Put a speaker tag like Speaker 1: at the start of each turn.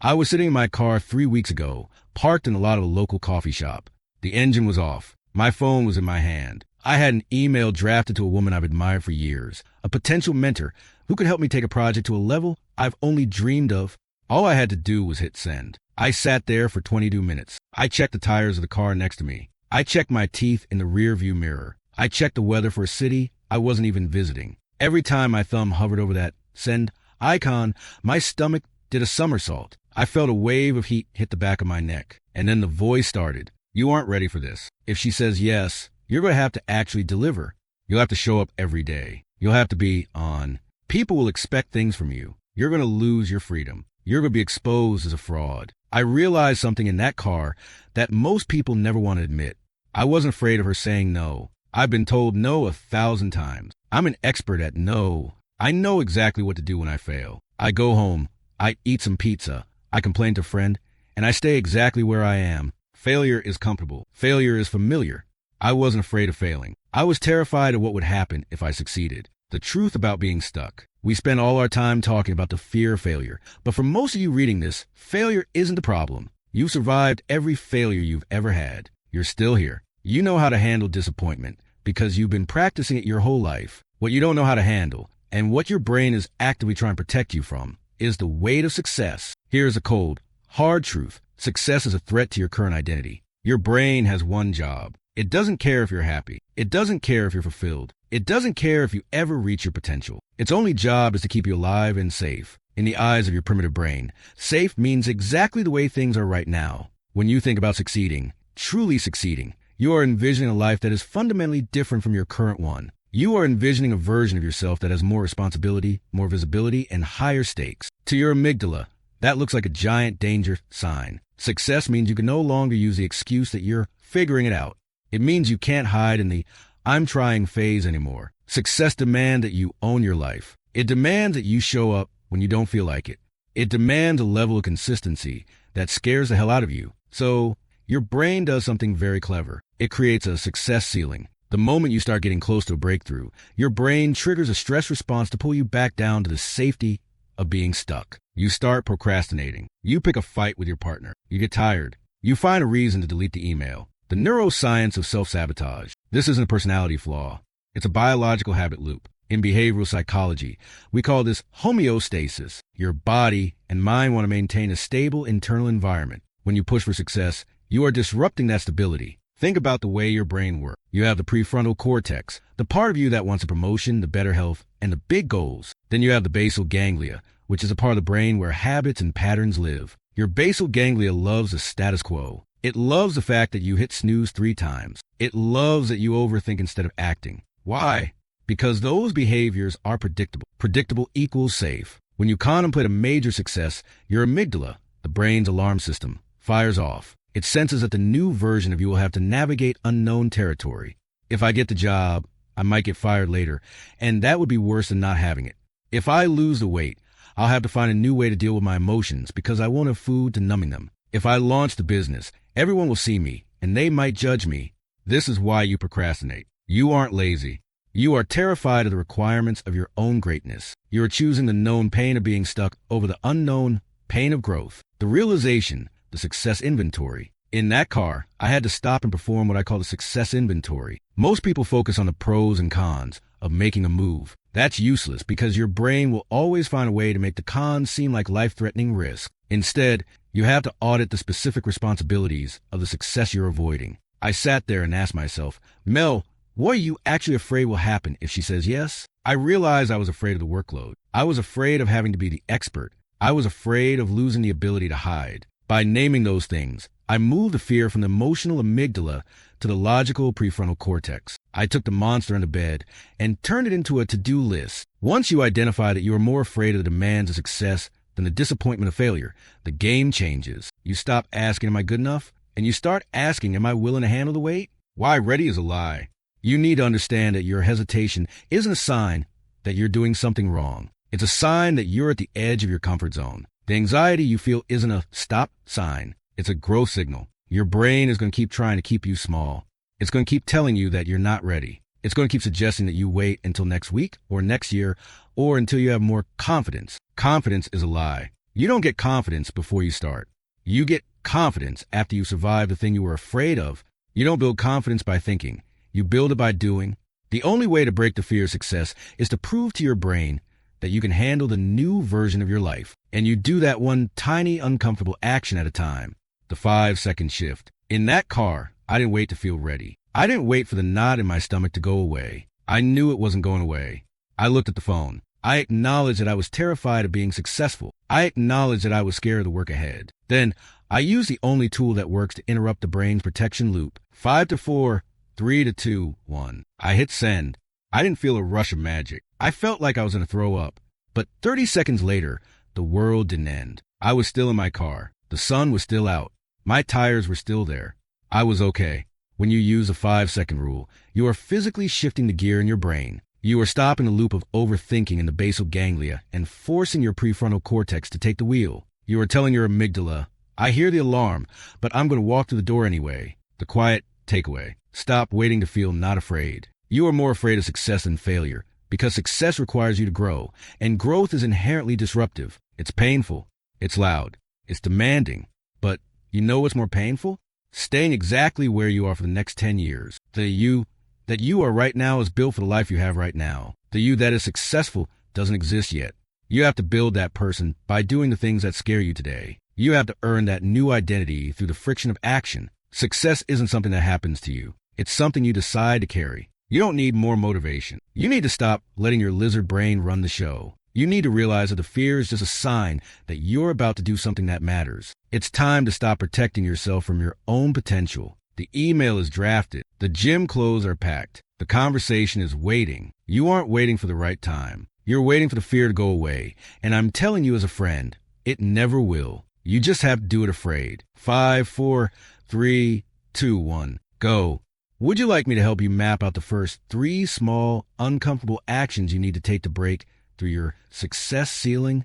Speaker 1: I was sitting in my car 3 weeks ago, parked in the lot of a local coffee shop. The engine was off. My phone was in my hand. I had an email drafted to a woman I've admired for years, a potential mentor who could help me take a project to a level I've only dreamed of. All I had to do was hit send. I sat there for 22 minutes. I checked the tires of the car next to me. I checked my teeth in the rear-view mirror. I checked the weather for a city I wasn't even visiting. Every time my thumb hovered over that send icon, my stomach did a somersault. I felt a wave of heat hit the back of my neck. And then the voice started. You aren't ready for this. If she says yes, you're going to have to actually deliver. You'll have to show up every day. You'll have to be on. People will expect things from you. You're going to lose your freedom. You're going to be exposed as a fraud. I realized something in that car that most people never want to admit. I wasn't afraid of her saying no. I've been told no 1,000 times. I'm an expert at no. I know exactly what to do when I fail. I go home. I eat some pizza. I complain to a friend. And I stay exactly where I am. Failure is comfortable. Failure is familiar. I wasn't afraid of failing. I was terrified of what would happen if I succeeded. The truth about being stuck. We spend all our time talking about the fear of failure. But for most of you reading this, failure isn't the problem. You've survived every failure you've ever had. You're still here. You know how to handle disappointment because you've been practicing it your whole life. What you don't know how to handle, and what your brain is actively trying to protect you from, is the weight of success. Here's a cold, hard truth. Success is a threat to your current identity. Your brain has one job. It doesn't care if you're happy. It doesn't care if you're fulfilled. It doesn't care if you ever reach your potential. Its only job is to keep you alive and safe. In the eyes of your primitive brain, safe means exactly the way things are right now. When you think about succeeding, truly succeeding, you are envisioning a life that is fundamentally different from your current one. You are envisioning a version of yourself that has more responsibility, more visibility, and higher stakes. To your amygdala, that looks like a giant danger sign. Success means you can no longer use the excuse that you're figuring it out. It means you can't hide in the I'm trying phase anymore. Success demands that you own your life. It demands that you show up when you don't feel like it. It demands a level of consistency that scares the hell out of you. So your brain does something very clever. It creates a success ceiling. The moment you start getting close to a breakthrough, your brain triggers a stress response to pull you back down to the safety of being stuck. You start procrastinating. You pick a fight with your partner. You get tired. You find a reason to delete the email. The neuroscience of self-sabotage. This isn't a personality flaw. It's a biological habit loop. In behavioral psychology, we call this homeostasis. Your body and mind want to maintain a stable internal environment. When you push for success, you are disrupting that stability. Think about the way your brain works. You have the prefrontal cortex, the part of you that wants a promotion, the better health, and the big goals. Then you have the basal ganglia, which is a part of the brain where habits and patterns live. Your basal ganglia loves the status quo. It loves the fact that you hit snooze 3 times. It loves that you overthink instead of acting. Why? Because those behaviors are predictable. Predictable equals safe. When you contemplate a major success, your amygdala, the brain's alarm system, fires off. It senses that the new version of you will have to navigate unknown territory. If I get the job, I might get fired later, and that would be worse than not having it. If I lose the weight, I'll have to find a new way to deal with my emotions because I won't have food to numbing them. If I launch the business, everyone will see me, and they might judge me. This is why you procrastinate. You aren't lazy. You are terrified of the requirements of your own greatness. You are choosing the known pain of being stuck over the unknown pain of growth. The realization, the success inventory. In that car, I had to stop and perform what I call the success inventory. Most people focus on the pros and cons of making a move. That's useless because your brain will always find a way to make the cons seem like life-threatening risk. Instead, you have to audit the specific responsibilities of the success you're avoiding. I sat there and asked myself, Mel, what are you actually afraid will happen if she says yes? I realized I was afraid of the workload. I was afraid of having to be the expert. I was afraid of losing the ability to hide. By naming those things, I moved the fear from the emotional amygdala to the logical prefrontal cortex. I took the monster in the bed and turned it into a to-do list. Once you identify that you are more afraid of the demands of success than the disappointment of failure, the game changes. You stop asking, am I good enough? And you start asking, am I willing to handle the weight? Why ready is a lie. You need to understand that your hesitation isn't a sign that you're doing something wrong. It's a sign that you're at the edge of your comfort zone. The anxiety you feel isn't a stop sign. It's a growth signal. Your brain is going to keep trying to keep you small. It's going to keep telling you that you're not ready. It's going to keep suggesting that you wait until next week or next year or until you have more confidence. Confidence is a lie. You don't get confidence before you start. You get confidence after you survive the thing you were afraid of. You don't build confidence by thinking. You build it by doing. The only way to break the fear of success is to prove to your brain that you can handle the new version of your life. And you do that one tiny, uncomfortable action at a time. The 5-second shift. In that car, I didn't wait to feel ready. I didn't wait for the knot in my stomach to go away. I knew it wasn't going away. I looked at the phone. I acknowledged that I was terrified of being successful. I acknowledged that I was scared of the work ahead. Then, I used the only tool that works to interrupt the brain's protection loop. 5 to 4, 3 to 2, 1. I hit send. I didn't feel a rush of magic. I felt like I was going to throw up. But 30 seconds later, the world didn't end. I was still in my car. The sun was still out. My tires were still there. I was okay. When you use the 5-second rule, you are physically shifting the gear in your brain. You are stopping the loop of overthinking in the basal ganglia and forcing your prefrontal cortex to take the wheel. You are telling your amygdala, I hear the alarm, but I'm going to walk to the door anyway. The quiet takeaway. Stop waiting to feel not afraid. You are more afraid of success than failure because success requires you to grow, and growth is inherently disruptive. It's painful. It's loud. It's demanding. But you know what's more painful? Staying exactly where you are for the next 10 years. The you that you are right now is built for the life you have right now. The you that is successful doesn't exist yet. You have to build that person by doing the things that scare you today. You have to earn that new identity through the friction of action. Success isn't something that happens to you. It's something you decide to carry. You don't need more motivation. You need to stop letting your lizard brain run the show. You need to realize that the fear is just a sign that you're about to do something that matters. It's time to stop protecting yourself from your own potential. The email is drafted. The gym clothes are packed. The conversation is waiting. You aren't waiting for the right time. You're waiting for the fear to go away. And I'm telling you as a friend, it never will. You just have to do it afraid. 5, 4, 3, 2, 1, go. Would you like me to help you map out the first 3 small, uncomfortable actions you need to take to break through your success ceiling?